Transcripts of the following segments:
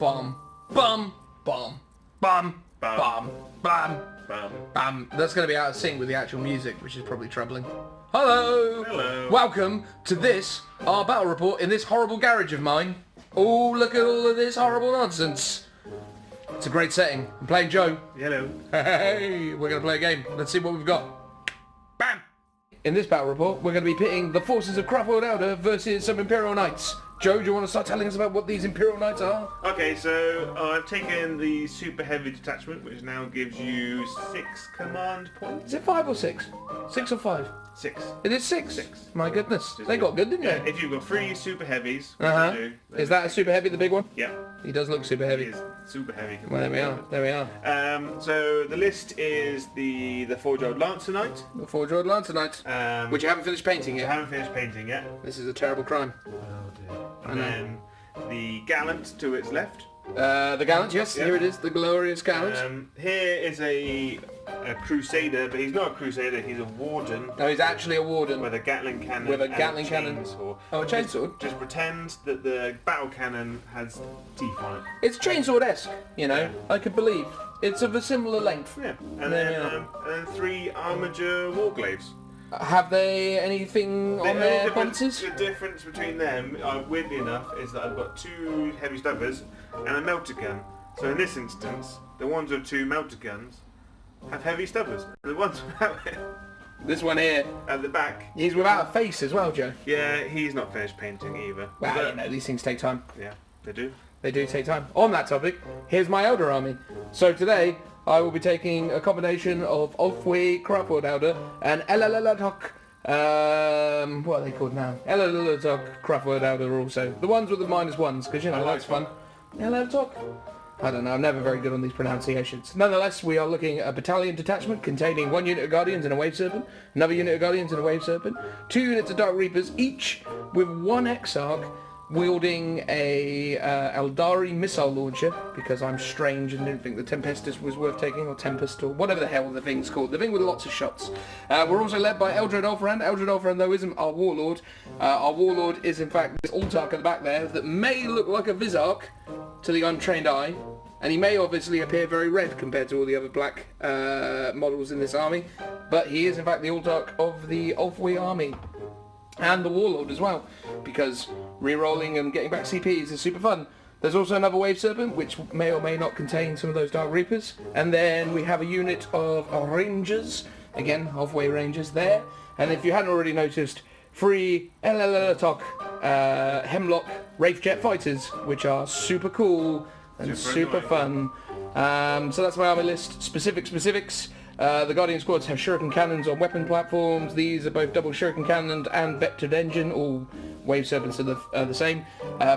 bum, bum, bum, bum, bum, bum, bum. That's going to be out of sync with the actual music, which is probably troubling. Hello! Hello. Welcome to this, our battle report in this horrible garage of mine. Oh, look at all of this horrible nonsense. It's a great setting. I'm playing Joe. Hello. Hey, we're going to play a game. Let's see what we've got. Bam! In this battle report, we're going to be pitting the forces of Craftworld Eldar versus some Imperial Knights. Joe, do you want to start telling us about what these Imperial Knights are? Okay, so I've taken the Super Heavy Detachment, which now gives you 6 command points. Is it 5 or 6? 6 or 5? 6. It is 6? 6. My goodness. They got good, didn't Yeah, they? if you've got 3 Super Heavies, which you do. Is that a Super Heavy, the big one? Yeah. He does look super It heavy. is super heavy. Well, there we are. There we are. So the list is the Forge-Old Lancer Knight. The Forge-Old Lancer Knight, which you haven't finished painting I yet. haven't finished painting yet. This is a terrible crime. Oh dear. And then the Gallant to its left. The Gallant, yes, Yep. here it is, the glorious Gallant. Here is a Crusader, but he's not a Crusader, he's a Warden. No, he's actually a Warden. With a Gatling cannon. With a and Gatling cannon. Chainsaw. Oh, a chainsaw? Just pretend that the battle cannon has teeth on it. It's chainsword-esque, you know, Yeah. I could believe. It's of a similar length. Yeah. And There then, we and then 3 Armiger Warglaves. Have they anything on their provinces? The difference between them, weirdly enough, is that I've got 2 heavy stubbers and a melter gun. So in this instance, the ones with 2 melter guns have heavy stubbers. The ones without it This one here, at the back. he's without a face as well, Joe. Yeah, he's not finished painting either. Well, But- you know, these things take time. Yeah, they do. They do take time. On that topic, here's my Eldar army. So today, I will be taking a combination of Ulthwe, Craftworld Eldar, and Alaitoc, what are they called now? Alaitoc, Craftworld Eldar also. The ones with the -1s, because you know, that's fun. Alaitoc? I don't know, I'm never very good on these pronunciations. Nonetheless, we are looking at a Battalion detachment containing 1 unit of Guardians and a Wave Serpent, another unit of Guardians and a Wave Serpent, 2 units of Dark Reapers, each with 1 Exarch, wielding a Eldari missile launcher, because I'm strange and didn't think the Tempestus was worth taking, or Tempest, or whatever the hell the thing's called. The thing with lots of shots. We're also led by Eldred Ulthran. Eldred Ulthran, though, isn't our warlord. Our warlord is, in fact, this Ulthar at the back there, that may look like a Vizarch to the untrained eye, and he may obviously appear very red compared to all the other black models in this army, but he is, in fact, the Ulthar of the Ulthwe army. And the Warlord as well, because re-rolling and getting back CPs is super fun. There's also another Wave Serpent, which may or may not contain some of those Dark Reapers. And then we have a unit of Rangers, again, halfway Rangers there. And if you hadn't already noticed, 3 Alaitoc Hemlock Wraithjet Fighters, which are super cool and super fun. So that's my army list. Specifics. The Guardian squads have shuriken cannons on weapon platforms. These are both double shuriken cannoned and vectored engine. All Wave Serpents are the same.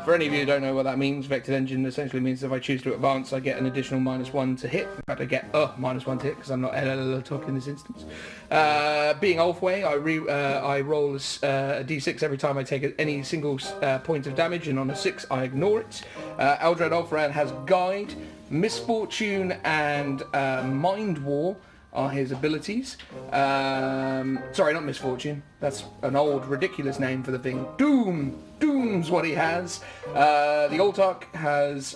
For any of you who don't know what that means, vectored engine essentially means if I choose to advance, I get an additional -1 to hit. In fact, I get a -1 to hit because I'm not Alaitoc in this instance. Being Ulthwe, I roll a d6 every time I take any single point of damage, and on a 6 I ignore it. Eldred Ulthran has Guide, Misfortune, and Mind War are his abilities. Sorry, not Misfortune. That's an old, ridiculous name for the thing. Doom's what he has. The Ulthar has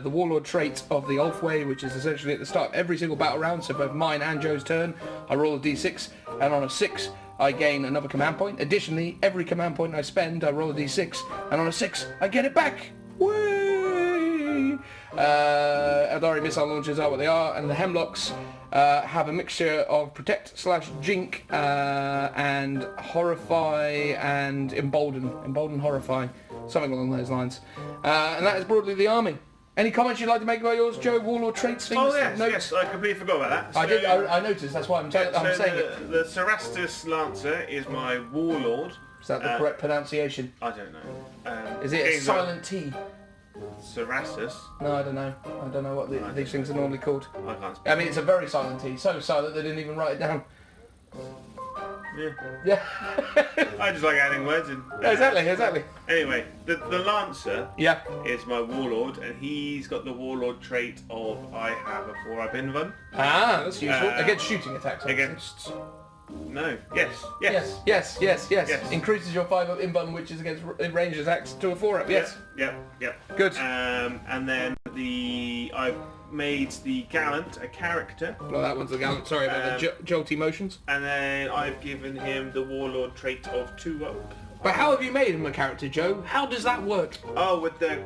the Warlord trait of the Ulthwe, which is essentially at the start of every single battle round, so both mine and Joe's turn, I roll a d6, and on a 6, I gain another command point. Additionally, every command point I spend, I roll a d6, and on a 6, I get it back! Whee! Eldari missile launchers are what they are, and the Hemlocks have a mixture of Protect/Jink and Horrify and Embolden, Horrify, something along those lines. And that is broadly the army. Any comments you'd like to make about yours, Joe? Warlord traits, things? Oh yes, notes? yes, I completely forgot about that. I noticed, that's why I'm saying it. The Cerastus Lancer is my Warlord. Is that the correct pronunciation? I don't know. Is it a silent T? Cerastus? No, I don't know. I don't know what these things are normally called. I can't speak. I mean, it's a very silent T. So silent they didn't even write it down. Yeah. I just like adding words in. Exactly. Anyway, the Lancer Yeah. is my Warlord, and he's got the Warlord trait of I have a 4-up invuln. Ah, that's useful. Against shooting attacks. Against No. Yes. Yes. Increases your 5 up invuln, which is against ranged attacks, to a 4 up. Yes. Yep. Good. And then I've made the Gallant a character. Well, that one's the Gallant. Sorry about the jolty motions. And then I've given him the Warlord trait of 2 up. But how have you made him a character, Joe? How does that work? Oh, with the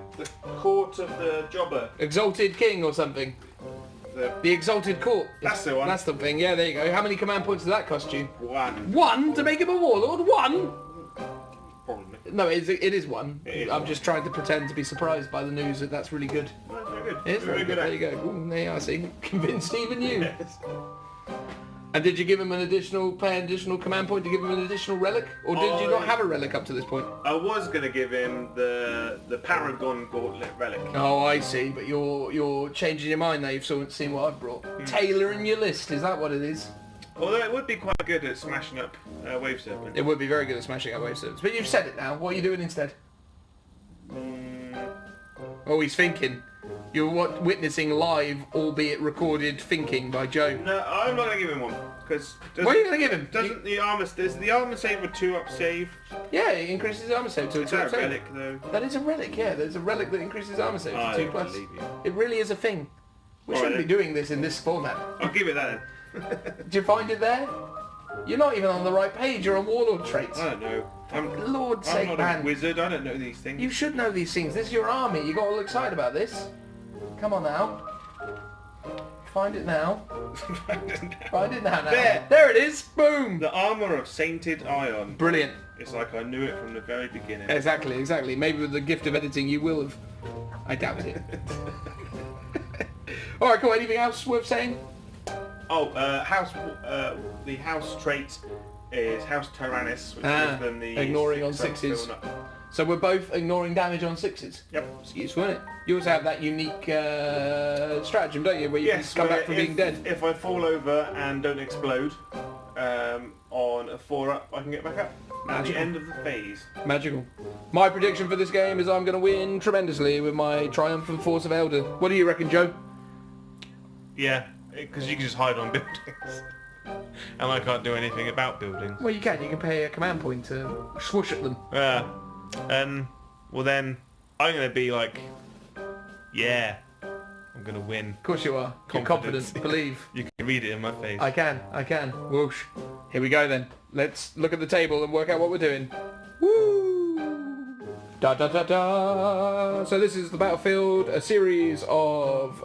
court of the jobber. Exalted King or something? The Exalted Court. That's the one. That's the thing. Yeah, there you go. How many command points does that cost you? 1. 1 to make him a warlord? 1? Probably. No, it is 1. It is I'm 1. just trying to pretend to be surprised by the news that that's really good. That's very good. It is very good. There you go. Ooh, there I see. Convinced even you. Yes. And did you give him an additional command point to give him an additional relic? Or did you not have a relic up to this point? I was going to give him the Paragon Gauntlet relic. Oh, I see. But you're changing your mind now. You've seen what I've brought. Tailoring your list. Is that what it is? Although it would be quite good at smashing up Wave Serpent. It would be very good at smashing up wave servers. But you've said it now. What are you doing instead? Oh, he's thinking. You're witnessing live, albeit recorded, thinking by Joe. No, I'm not going to give him one. Because what are you going to give him? Doesn't the armor... Does the armor save a 2-up save? Yeah, it increases his armor save to a 2 Is that up a save. relic, though? That is a relic, yeah. There's a relic that increases armor save to I 2 don't plus. believe you. It really is a thing. We All shouldn't right, be doing this in this format. I'll give it that Did you find it there? You're not even on the right page. You're on warlord traits. then. I don't know. Lord's sake, I'm not man. a wizard. I don't know these things. You should know these things. This is your army. You got all excited about this. Come on now. Find it now. Find it now. There it is. Boom. The armor of Sainted Ion. Brilliant. It's like I knew it from the very beginning. Exactly. Maybe with the gift of editing you will have. I doubt it. Alright, cool. Anything else worth saying? Oh, the house trait is House Taranis, which gives them the ignoring on 6 up, 6s. 7 up. So we're both ignoring damage on 6s. Yep. It's useful, isn't it? You also have that unique stratagem, don't you, where you can come back from being dead. If I fall over and don't explode on a 4-up, I can get back up. At the end of the phase. Magical. My prediction for this game is I'm going to win tremendously with my triumphant force of Elder. What do you reckon, Joe? Yeah, because you can just hide on buildings. And I can't do anything about buildings. Well, you can. You can pay a command point to swoosh at them. Yeah. Well then, I'm going to be like, yeah, I'm going to win. Of course you are. You're confident. Believe. You can read it in my face. I can. Whoosh. Here we go then. Let's look at the table and work out what we're doing. Woo! Da da da da! So this is the battlefield, a series of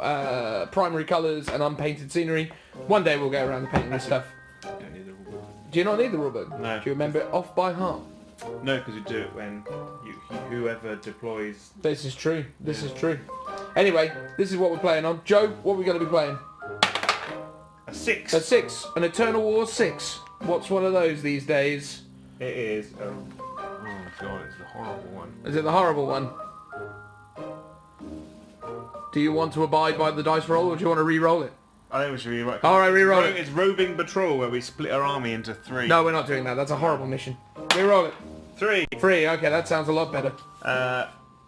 primary colours and unpainted scenery. One day we'll go around painting this stuff. I don't need the rulebook. Do you not need the rulebook? No. Do you remember it off by heart? No, because you do it when whoever deploys... This is true. This is true. Anyway, this is what we're playing on. Joe, what are we going to be playing? A 6. A 6. An Eternal War 6. What's one of those these days? It is... oh god, it's the horrible one. Is it the horrible one? Do you want to abide by the dice roll or do you want to re-roll it? I think we should rewrite. Alright, re-roll it. It's Roving Patrol, where we split our army into 3. No, we're not doing that. That's a horrible mission. Re-roll it. 3. 3. Okay, that sounds a lot better.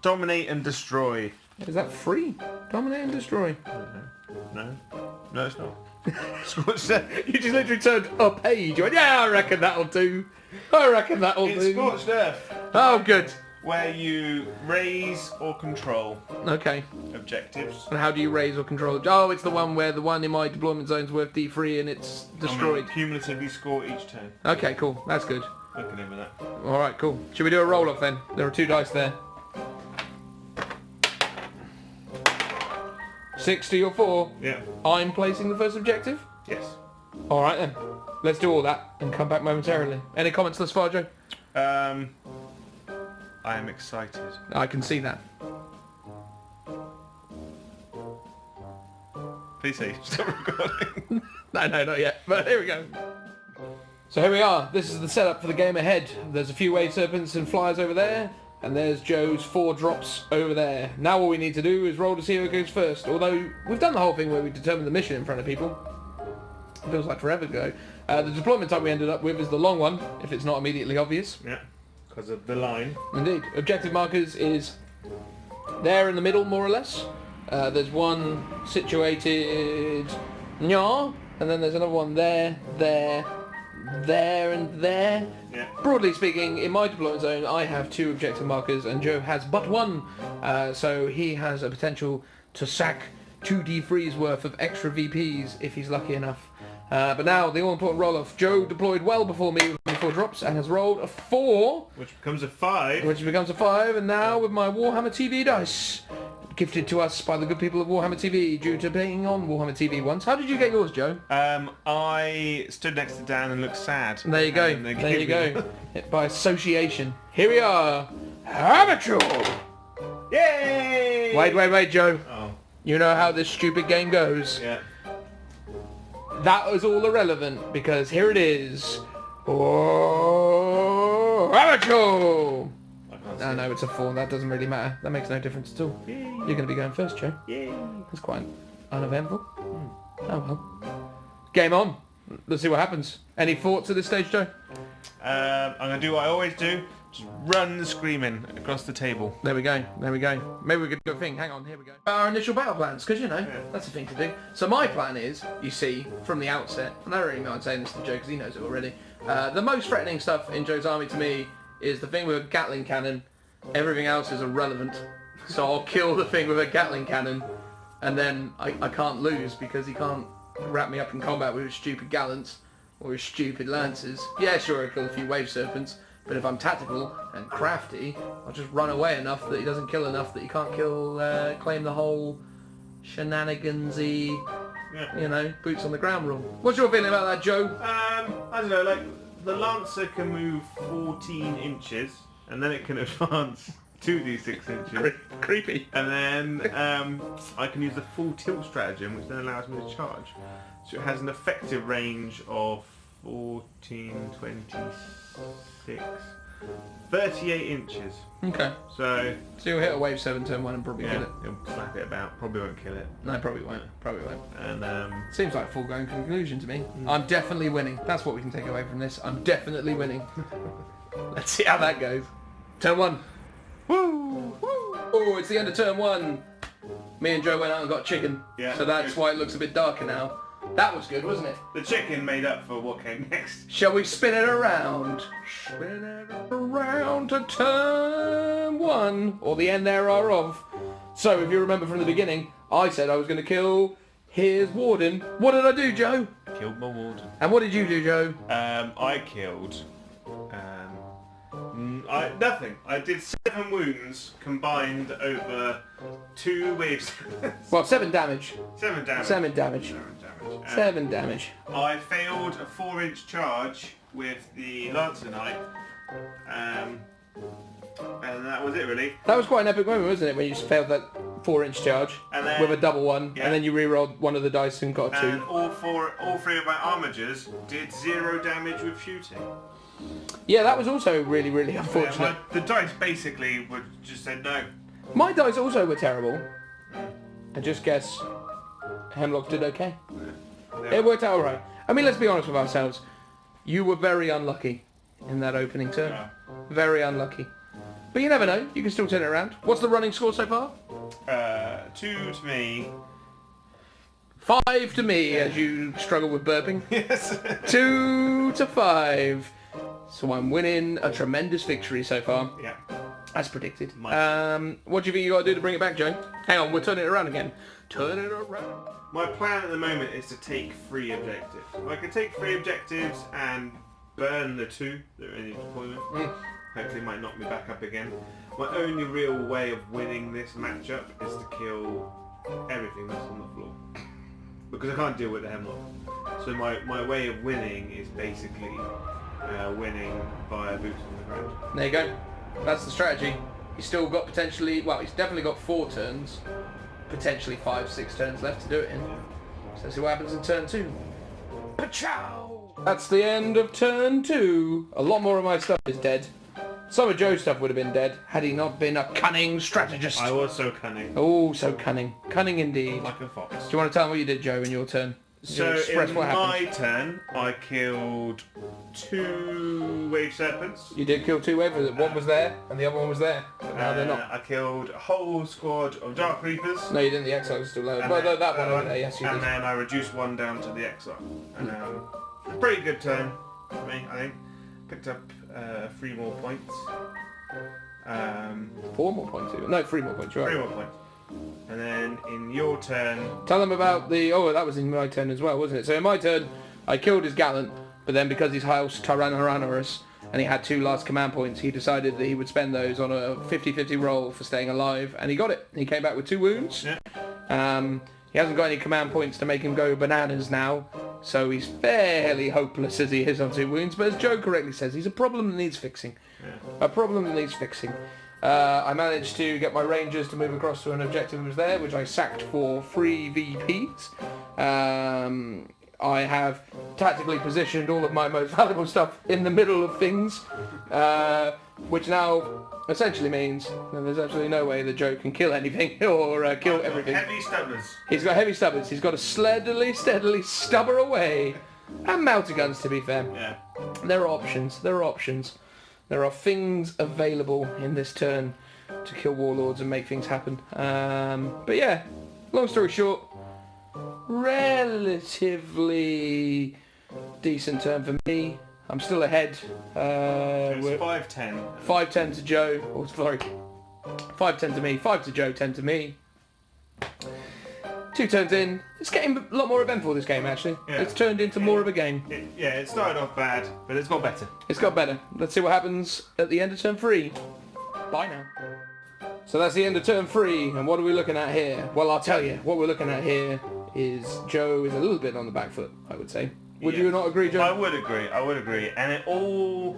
Dominate and Destroy. Is that free? Dominate and destroy. No, it's not. You just literally turned a page. You went, yeah, I reckon that'll do. It's Scorched Earth, Oh, good. where you raise or control Okay. objectives. And how do you raise or control it? Oh, it's the one where the one in my deployment zone's worth D3 and it's destroyed. Cumulatively score each turn. Okay, cool. That's good. Looking over that. Alright, cool. Should we do a roll-off then? There are 2 dice there. 6 to your 4. Yeah. I'm placing the first objective. Yes. Alright then. Let's do all that and come back momentarily. Any comments thus far, Joe? I am excited. I can see that. Please say stop recording. No, not yet. But here we go. So here we are. This is the setup for the game ahead. There's a few wave serpents and flyers over there. And there's Joe's 4 drops over there. Now all we need to do is roll to see who goes first. Although, we've done the whole thing where we determine the mission in front of people. It feels like forever ago. The deployment time we ended up with is the long one, if it's not immediately obvious. Yeah, because of the line. Indeed. Objective markers is there in the middle, more or less. There's one situated... and then there's another one there, there and there. Yeah. Broadly speaking, in my deployment zone, I have 2 objective markers and Joe has but 1. So he has a potential to sack 2 D3's worth of extra VPs if he's lucky enough. But now, the all-important roll-off. Joe deployed well before me with my 4 drops and has rolled a 4. Which becomes a 5. Which becomes a 5, and now with my Warhammer TV dice, gifted to us by the good people of Warhammer TV due to being on Warhammer TV once. How did you get yours, Joe? I stood next to Dan and looked sad. There you go. And they There you gave go. me- By association. Here we are. Amateur! Yay! Wait, Joe. Oh, You know how this stupid game goes. yeah. That was all irrelevant because here it is. Oh, amateur! I can't see No, it. no, it's a 4. That doesn't really matter. That makes no difference at all. Yay. You're going to be going first, Joe. Yay. That's quite uneventful. Oh well. Game on. Let's see what happens. Any thoughts at this stage, Joe? I'm going to do what I always do. Just run screaming across the table. There we go. There we go. Maybe we could do a thing. Hang on. Here we go. Our initial battle plans, because you know that's a thing to do. So my plan is, you see, from the outset, and I don't really mind saying this to Joe because he knows it already. The most threatening stuff in Joe's army to me is the thing with a Gatling cannon. Everything else is irrelevant. So I'll kill the thing with a Gatling cannon, and then I can't lose because he can't wrap me up in combat with his stupid gallants or his stupid lancers. Yeah, sure, I'll kill a few wave serpents. But if I'm tactical and crafty, I'll just run away enough that he doesn't kill enough that he can't claim the whole shenanigansy, you know, boots on the ground rule. What's your feeling about that, Joe? I don't know, like, the Lancer can move 14 inches, and then it can advance 2d6 inches. Creepy. And then I can use the full tilt stratagem, which then allows me to charge. So it has an effective range of 14, 26, 38 inches. Okay. So you'll hit a wave 7 turn 1 and probably yeah, kill it. it'll slap it about. Probably won't kill it. No, probably won't. Probably won't. And Seems like a foregone conclusion to me. I'm definitely winning. That's what we can take away from this. I'm definitely winning. Let's see how that goes. Turn 1. Woo! Woo! Oh, it's the end of turn 1. Me and Joe went out and got chicken. Yeah. So that's why it looks a bit darker now. That was good, wasn't it? the chicken made up for what came next. Shall we spin it around? Spin it around to turn 1, or the end thereof. So, if you remember from the beginning, I said I was going to kill his warden. What did I do, Joe? Killed my warden. And what did you do, Joe? I killed. Nothing. I did 7 wounds combined over 2 waves. Well, 7 damage. 7 damage. 7 damage. 7 damage. 7 damage. I failed a 4-inch charge with the Lancer Knight. And that was it, really. That was quite an epic moment, wasn't it, when you just failed that 4-inch charge And then- with a double 1, Yeah. and then you re-rolled one of the dice and got a 2. And all 3 of my armigers did 0 damage with shooting. Yeah, that was also really, really unfortunate. The dice basically would just said no. My dice also were terrible. I just guess Hemlock did okay. It worked out alright. I mean, let's be honest with ourselves. You were very unlucky in that opening turn. Yeah. Very unlucky. But you never know. You can still turn it around. What's the running score so far? 2 to me. 5 to me, as you struggle with burping. Yes. 2 to 5. So I'm winning a tremendous victory so far. Yeah. As predicted. Much. What do you think you got to do to bring it back, Joe? Hang on, we're turning it around again. Turn it around. My plan at the moment is to take 3 objectives. I can take 3 objectives and burn the 2 that are in the deployment. Hopefully it might knock me back up again. My only real way of winning this matchup is to kill everything that's on the floor. Because I can't deal with the Hemlock. So my way of winning is basically winning via boots on the ground. There you go. That's the strategy. He's still got potentially, well, he's definitely got 4 turns. Potentially 5, 6 turns left to do it in. So let's see what happens in turn 2. Pachow! That's the end of turn 2. A lot more of my stuff is dead. Some of Joe's stuff would have been dead had he not been a cunning strategist. I was so cunning. Oh, so cunning. Cunning indeed. Like a fox. Do you want to tell them what you did, Joe, in your turn? So Express in what happened. my turn, I killed 2 wave serpents. You did kill 2 waivers. One was there, and the other one was there. But now they're not. I killed a whole squad of Dark Reapers. No, you didn't. The Exiles are still low. And Well, then- that one over there, yes, you And did. then I reduced 1 down to the Exile. And pretty good turn. for me, I think. Picked up 3 more points. 4 more points even. No, 3 more points, right. 3 more points. And then in your turn... Tell them about the... Oh, that was in my turn as well, wasn't it? So in my turn, I killed his gallant, but then because he's House Taranis and he had 2 last command points, he decided that he would spend those on a 50-50 roll for staying alive, and he got it. He came back with 2 wounds. Yeah. He hasn't got any command points to make him go bananas now, so he's fairly hopeless as he is on 2 wounds, but as Joe correctly says, he's a problem that needs fixing. Yeah. A problem that needs fixing. I managed to get my Rangers to move across to an objective that was there, which I sacked for 3 VPs. I have tactically positioned all of my most valuable stuff in the middle of things, which now essentially means that there's absolutely no way that Joe can kill anything or kill everything. Heavy stubbers. He's got heavy stubbers. He's got to steadily stubber away. And melter guns, to be fair. Yeah. There are options. There are options. There are things available in this turn to kill warlords and make things happen. But yeah, long story short, relatively decent turn for me. I'm still ahead. It's 5-10. 5-10 to Joe. Oh, sorry. 5-10 to me. 5 to Joe, 10 to me. 2 turns in. It's getting a lot more eventful, this game, actually. Yeah. It's turned into more of a game. It started off bad, but it's got better. It's got better. Let's see what happens at the end of turn 3. Bye now. So that's the end of turn 3, and what are we looking at here? Well, I'll tell you. What we're looking at here is Joe is a little bit on the back foot, I would say. Would you not agree, Joe? I would agree, and it all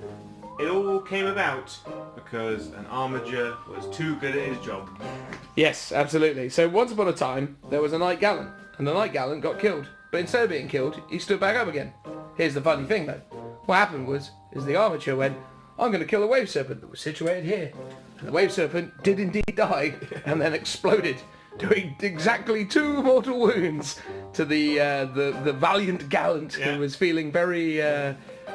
came about because an armiger was too good at his job. Yes, absolutely. So once upon a time, there was a Knight Gallant, and the Knight Gallant got killed. But instead of being killed, he stood back up again. Here's the funny thing, though. What happened was the armature went, I'm going to kill a Wave Serpent that was situated here. And the Wave Serpent did indeed die, and then exploded, doing exactly 2 mortal wounds to the valiant Gallant, who was feeling very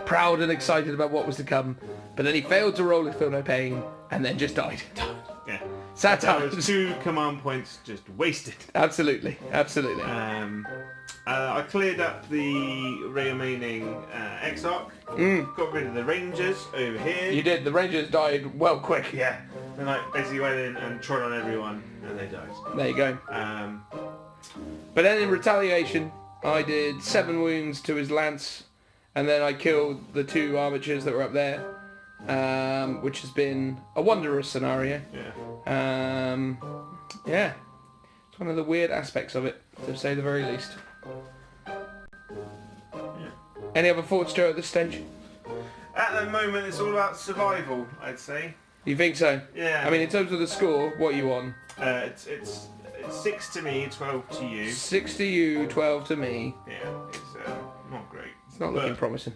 proud and excited about what was to come. But then he failed to roll his Feel No Pain, and then just died. Yeah. Sad That times. was 2 command points just wasted. Absolutely, absolutely. I cleared up the remaining Exarch, got rid of the Rangers over here. You did. The Rangers died well quick. Yeah. And I basically went in and trod on everyone, and they died. There you go. But then in retaliation, I did 7 wounds to his lance, and then I killed the 2 armatures that were up there, which has been a wondrous scenario. Yeah. Yeah. It's one of the weird aspects of it, to say the very least. Yeah. Any other thoughts, Joe, at this stage? At the moment, it's all about survival, I'd say. You think so? Yeah. I mean, in terms of the score, what are you on? It's 6 to me, 12 to you. 6 to you, 12 to me. Yeah, it's not great. It's not looking promising.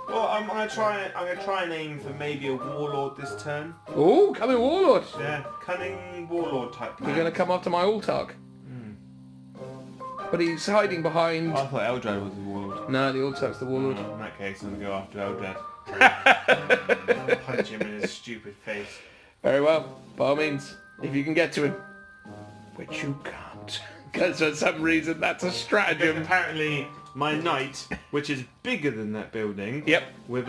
Well, I'm gonna try and aim for maybe a warlord this turn. Oh, coming warlord! Yeah, cunning warlord type plan. You're going to come after my Ulthwe. But he's hiding behind... I thought Eldar was the warlord. No, the Ulthwe's the warlord. In that case, I'm gonna go after Eldar. Punch him in his stupid face. Very well. By all means, if you can get to him. Which you can't. Because for some reason that's a stratagem. Apparently, my knight, which is bigger than that building, with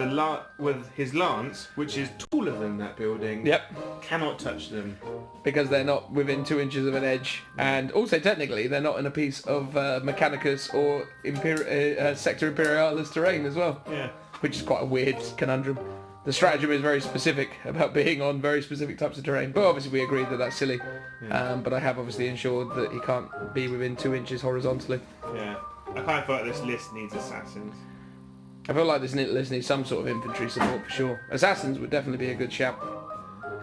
his lance, which is taller than that building, cannot touch them. Because they're not within 2 inches of an edge. And also, technically, they're not in a piece of Mechanicus or Sector Imperialis terrain as well. Yeah. Which is quite a weird conundrum. The stratagem is very specific about being on very specific types of terrain. But obviously we agreed that that's silly. Yeah. But I have obviously ensured that he can't be within 2 inches horizontally. Yeah. I kind of feel like this list needs assassins. I feel like this list needs some sort of infantry support for sure. Assassins would definitely be a good shout.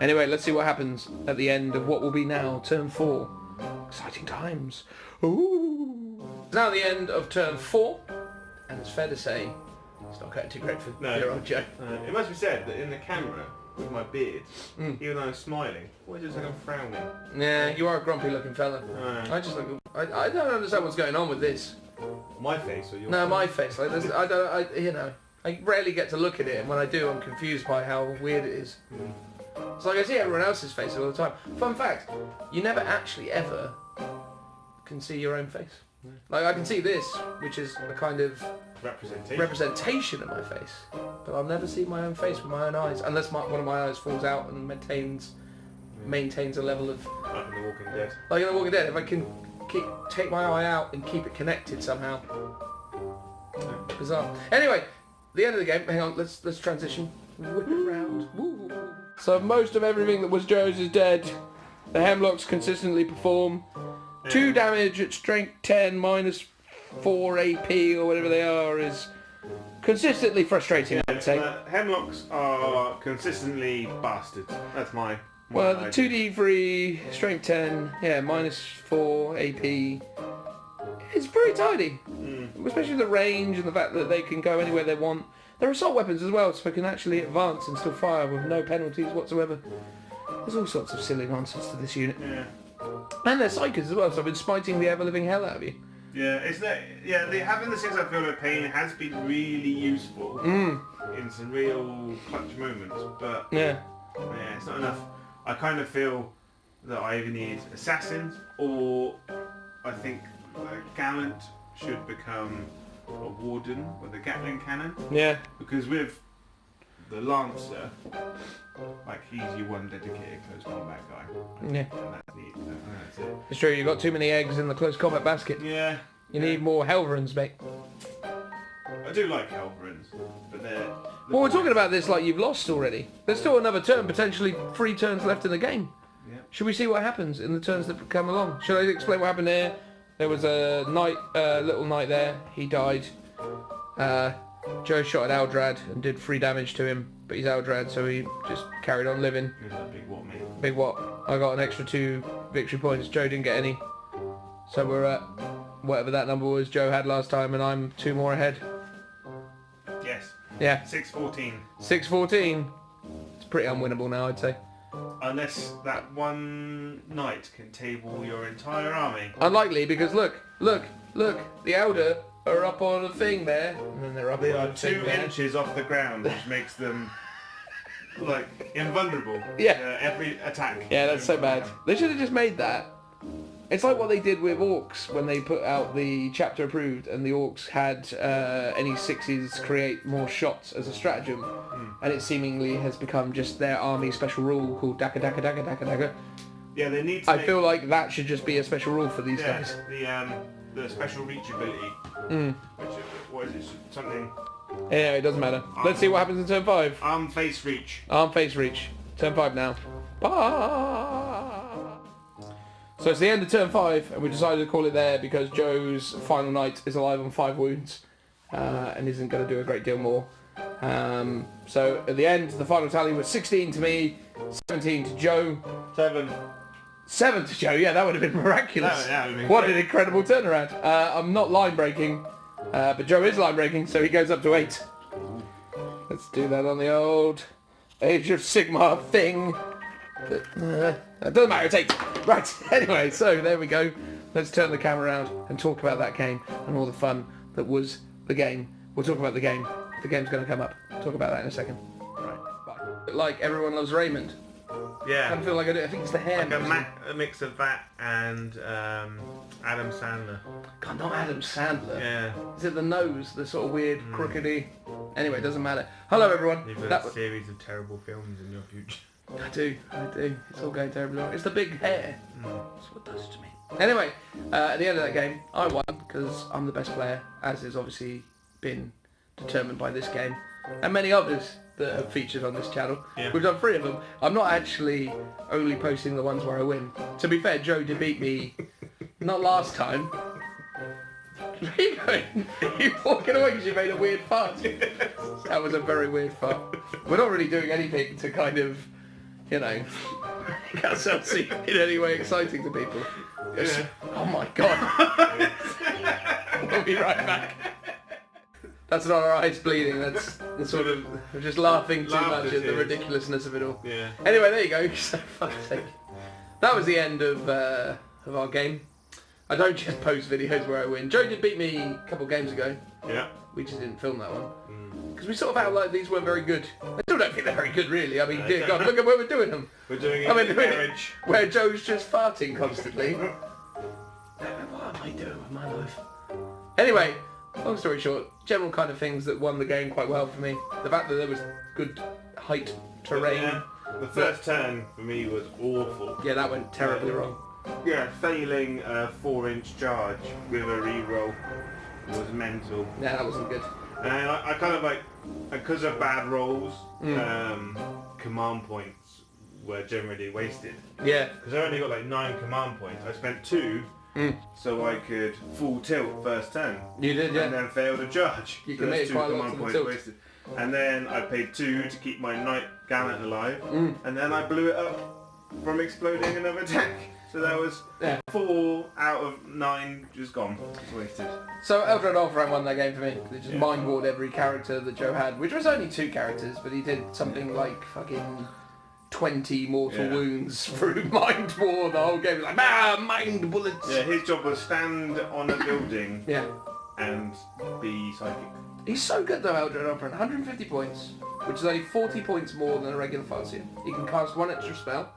Anyway, let's see what happens at the end of what will be now turn 4. Exciting times. Ooh. It's now the end of turn 4. And it's fair to say, it's not going too great for your old Joe. It must be said that in the camera, with my beard, even though I'm smiling, always looks like I'm frowning. Yeah, you are a grumpy looking fella. I just look. I don't understand what's going on with this. My face or your No, face? my face. Like, I rarely get to look at it, and when I do, I'm confused by how weird it is. It's like I see everyone else's face all the time. Fun fact: you never actually ever can see your own face. Like I can see this, which is a kind of representation. of my face. But I'll never see my own face with my own eyes, unless one of my eyes falls out and maintains a level of... Like in The Walking Dead. Like in The Walking Dead, if I can take my eye out and keep it connected somehow. Bizarre. Anyway, the end of the game. Hang on, let's transition. Whip it round. Woo. So most of everything that was Joe's is dead. The Hemlocks consistently perform. 2 damage at strength 10 minus 4 AP or whatever they are is consistently frustrating, I'd say. Hemlocks are consistently bastards. That's my Well, the 2d3, strength 10, yeah, minus 4 AP. It's pretty tidy. Especially the range and the fact that they can go anywhere they want. They're assault weapons as well, so they can actually advance and still fire with no penalties whatsoever. There's all sorts of silly nonsense to this unit. Yeah. And they're psychers as well, so I've been smiting the ever-living hell out of you. Yeah, having the 6 I feel no pain has been really useful in some real clutch moments, but Yeah. it's not enough. I kind of feel that I either need assassins, or I think Gallant should become a warden with a Gatling cannon. Yeah. Because with the Lancer, like, he's your one dedicated close combat guy. Yeah. And that's neat. That's it. It's true, you've got too many eggs in the close combat basket. Yeah. You need more Helverins, mate. I do like Helverins, but they're... Well, we're talking about this like you've lost already. There's still another turn, potentially 3 turns left in the game. Yeah. Should we see what happens in the turns that come along? Should I explain what happened here? There was a knight, little knight there. He died. Joe shot at Aldrad and did 3 damage to him, but he's Aldrad, so he just carried on living. Here's that big what, mate? Big what? I got an extra 2 victory points. Joe didn't get any. So we're at whatever that number was Joe had last time, and I'm 2 more ahead. Yes. Yeah. 6-14. 6-14. It's pretty unwinnable now, I'd say. Unless that one knight can table your entire army. Unlikely, because look, the Elder are up on a thing there, and then they're up They on are a thing 2 there. inches off the ground, which makes them, like, invulnerable. Yeah. Every attack. Yeah, that's so bad. They should have just made that. It's like what they did with Orcs when they put out the chapter approved, and the Orcs had any 6s create more shots as a stratagem, and it seemingly has become just their army special rule called Daka Daka Daka Daka Daka. Yeah, they need to I feel like that should just be a special rule for these guys. The special reach ability. Which, what is it? Something... Yeah, it doesn't matter. Let's see what happens in turn 5. Arm face reach. Arm face reach. Turn 5 now. Bah! So it's the end of turn 5, and we decided to call it there because Joe's final knight is alive on 5 wounds and isn't going to do a great deal more. So at the end, the final tally was 16 to me, 17 to Joe. 7 to Joe, yeah, that would have been miraculous. That would have been What great. an incredible turnaround. I'm not line breaking, but Joe is line breaking, so he goes up to 8. Let's do that on the old Age of Sigmar thing. It doesn't matter, it's 8. Right, anyway, so there we go. Let's turn the camera around and talk about that game and all the fun that was the game. We'll talk about the game. The game's going to come up. Talk about that in a second. Right. Bye. Like Everyone Loves Raymond. I Yeah. kind of feel like I do. I think it's the hair. Like a mix of that and Adam Sandler. God, not Adam Sandler. Yeah. Is it the nose? The sort of weird, crookedy... Anyway, it doesn't matter. Hello, everyone. You've got a series of terrible films in your future. I do. It's all going terribly wrong. It's the big hair. That's what it does to me. Anyway, at the end of that game, I won because I'm the best player, as has obviously been determined by this game and many others that have featured on this channel. Yeah. We've done 3 of them. I'm not actually only posting the ones where I win. To be fair, Joe did beat me, not last time. Where are you going? You're walking away because you made a weird fart. That was a very weird fart. We're not really doing anything to kind of, you know, make ourselves seem in any way exciting to people. Just, oh my god. We'll be right back. That's not our eyes bleeding, that's the sort of, we're just laughing too much at the ridiculousness of it all. Yeah. Anyway, there you go. So, fuck's sake. That was the end of our game. I don't just post videos where I win. Joe did beat me a couple of games ago. Yeah. We just didn't film that one. Because we sort of felt like these weren't very good. I still don't think they're very good, really. I mean, dear God, look at where we're doing them. We're doing it in the garage. Where Joe's just farting constantly. What am I doing with my life? Anyway, long story short, general kind of things that won the game quite well for me. The fact that there was good height, terrain. Yeah, the first turn for me was awful. Yeah, that went terribly wrong. Yeah, failing a 4-inch charge with a reroll was mental. Yeah, that wasn't good. And I kind of like, because of bad rolls, command points were generally wasted. Yeah. Because I only got like 9 command points. I spent 2 so I could full tilt first turn. You did, yeah. And then failed a charge. You So committed there's 2 quite a lot command to the points tilt. wasted. And then I paid 2 to keep my Knight Gallant alive. And then I blew it up from exploding another attack. So that was 4 out of 9 just gone. Just wasted. So Eldar Ulthwe won that game for me. They just mind warred every character that Joe had, which was only 2 characters, but he did something like fucking 20 mortal wounds through mind war the whole game. Like, mind bullets. Yeah, his job was stand on a building and be psychic. He's so good though, Eldar Ulthwe. 150 points, which is only 40 points more than a regular Farseer. He can cast 1 extra spell.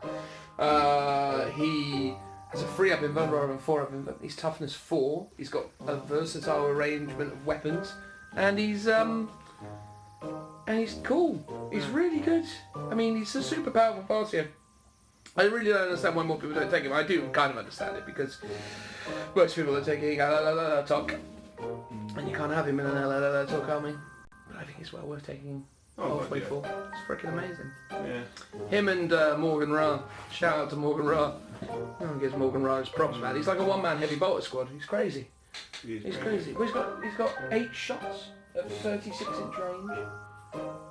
He has a 3-up invulnerable and 4-up invulnerable. He's toughness 4. He's got a versatile arrangement of weapons, and he's cool. He's really good. I mean, he's a super powerful Farseer. I really don't understand why more people don't take him. I do kind of understand it because most people are taking Alaitoc, and you can't have him in an Alaitoc army. But I think it's well worth taking. Ulthwe for. It's freaking amazing. Yeah. Him and Morgan Ra. Shout out to Morgan Ra. No one gives Morgan Ra his props, man. He's like a one-man heavy bolter squad. He's crazy. He's crazy. Well, he's got 8 shots at 36-inch range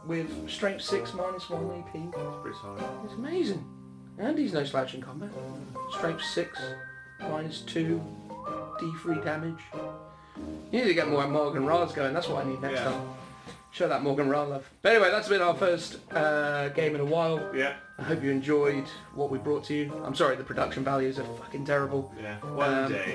with strength 6 minus 1 AP. It's pretty solid. It's amazing. And he's no slouch in combat. Strength 6 minus 2 D3 damage. You need to get more Morgan Ra's going. That's what I need next time. Show that Morgan Ra love. But anyway, that's been our first game in a while. Yeah. I hope you enjoyed what we brought to you. I'm sorry, the production values are fucking terrible. Yeah.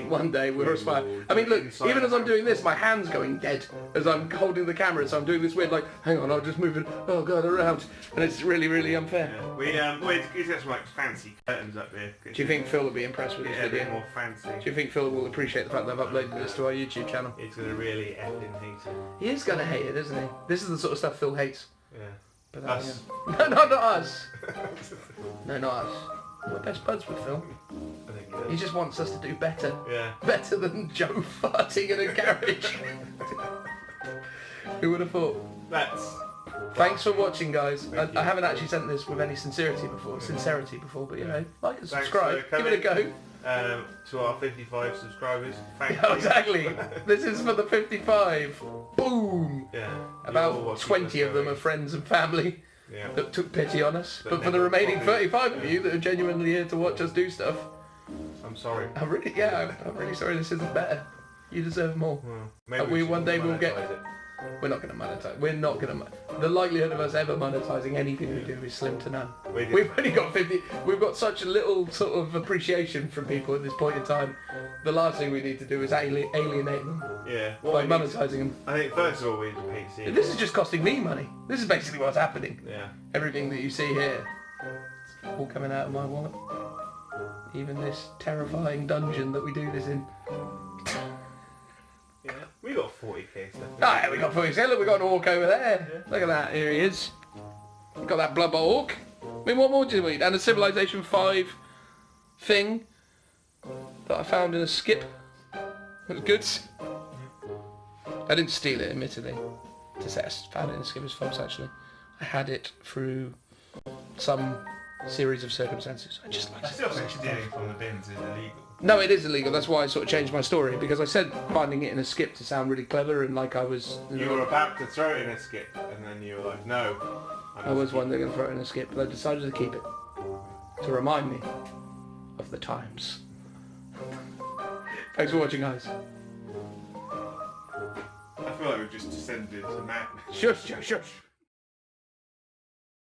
One day we'll aspire. I mean, look, even as I'm doing this, my hand's going dead as I'm holding the camera, so I'm doing this weird, like, hang on, I'll just move it, oh god, around. And it's really, really unfair. Yeah. He's got some like fancy curtains up here. Do you think Phil will be impressed with this video? A bit more fancy. Do you think Phil will appreciate the fact that I've uploaded this to our YouTube channel? He's going to really effing hate it. He is going to hate it, isn't he? This is the sort of stuff Phil hates. Yeah. But Us. No, not us. No, not us. We're best buds with Phil. I think He just wants us to do better. Yeah. Better than Joe farting in a garage. Who would have thought? Thanks for watching, guys. I haven't actually sent this with any sincerity before, but you know, like and subscribe, give it a go. To our 55 subscribers, thank you. you. Exactly. This is for the 55. Boom. Yeah. About 20 of them are friends and family that took pity on us. But for the remaining 35 of you that are genuinely here to watch us do stuff, I'm sorry. I'm really sorry. This isn't better. You deserve more. Maybe one day we'll get. it. We're not going to monetize. We're not going to. The likelihood of us ever monetizing anything we do is slim to none. We've only got 50. We've got such a little sort of appreciation from people at this point in time. The last thing we need to do is alienate them. Yeah. By monetizing them. I think first of all we need to pay to see. This is just costing me money. This is basically what's happening. Yeah. Everything that you see here, it's all coming out of my wallet. Even this terrifying dungeon that we do this in. Yeah, we got 40k stuff. Ah, yeah, we got 40k. Look, we got an orc over there. Yeah. Look at that. Here he is. We got that Blood Bowl orc. I mean, what more do we need? And a Civilization 5 thing that I found in a skip. It was good. I didn't steal it, admittedly. I found it in a skip as false, actually. I had it through some series of circumstances. I just like. I still think stealing from the bins is illegal. No, it is illegal. That's why I sort of changed my story, because I said finding it in a skip to sound really clever and like I was... You were about to throw it in a skip, and then you were like, no. I was one day going to throw it in a skip, but I decided to keep it. To remind me of the times. Thanks for watching, guys. I feel like we've just descended to madness. Shush, shush, shush.